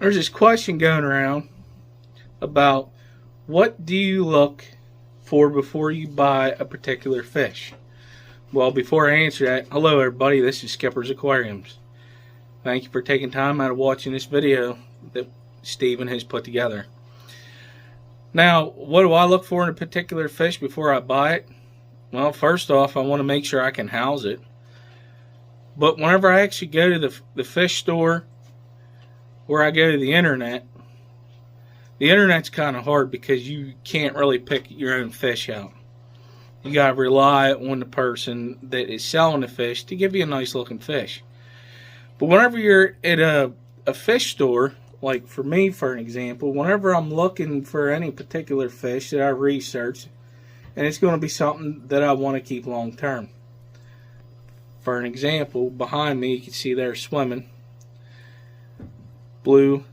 There's this question going around about what do you look for before you buy a particular fish. Well, before I answer that, hello everybody, this is Skipper's Aquariums. Thank you for taking time out of watching this video that Steven has put together. Now, what do I look for in a particular fish before I buy it? Well, first off, I want to make sure I can house it. But whenever I actually go to the fish store, where I go to the internet's kind of hard because you can't really pick your own fish out. You got to rely on the person that is selling the fish to give you a nice looking fish. But whenever you're at a fish store, like for me for an example, whenever I'm looking for any particular fish that I research, and it's going to be something that I want to keep long term. For an example, behind me you can see they're swimming blue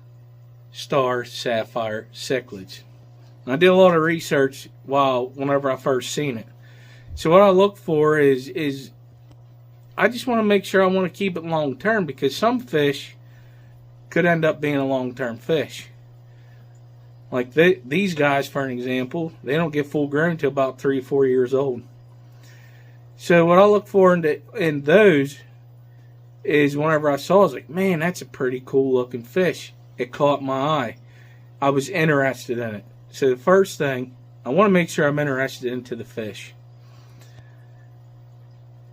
star sapphire cichlids. I did a lot of research whenever I first seen it. So what I look for is I just want to make sure I want to keep it long term, because some fish could end up being a long term fish. Like these guys, for an example, they don't get full grown until about 3 or 4 years old. So what I look for in those is whenever I saw it, I was like, man, that's a pretty cool looking fish. It caught my eye. I was interested in it. So the first thing, I want to make sure I'm interested into the fish.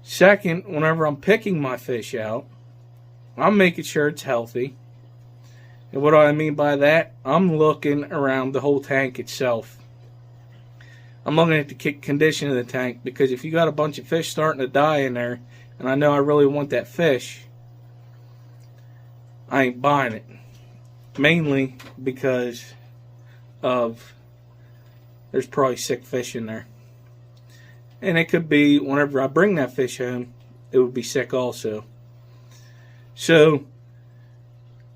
Second, whenever I'm picking my fish out, I'm making sure it's healthy. And what do I mean by that? I'm looking around the whole tank itself. I'm looking at the condition of the tank, because if you got a bunch of fish starting to die in there, and I know I really want that fish, I ain't buying it. Mainly because of there's probably sick fish in there. And it could be whenever I bring that fish home, it would be sick also. So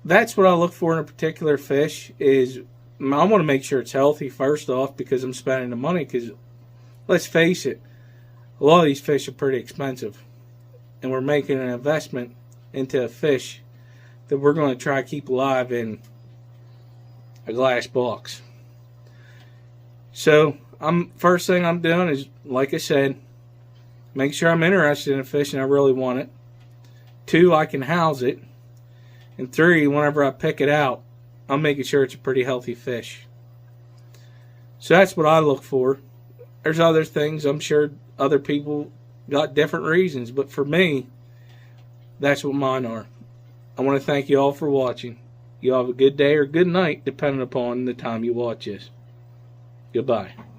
that's what I look for in a particular fish. Is I want to make sure it's healthy first off, because I'm spending the money. Because let's face it, a lot of these fish are pretty expensive, and we're making an investment into a fish that we're going to try to keep alive in a glass box. So first thing I'm doing is, like I said, make sure I'm interested in a fish and I really want it. 2, I can house it. And 3, whenever I pick it out, I'm making sure it's a pretty healthy fish. So that's what I look for. There's other things, I'm sure other people got different reasons, but for me, that's what mine are. I want to thank you all for watching. You all have a good day or good night, depending upon the time you watch this. Goodbye.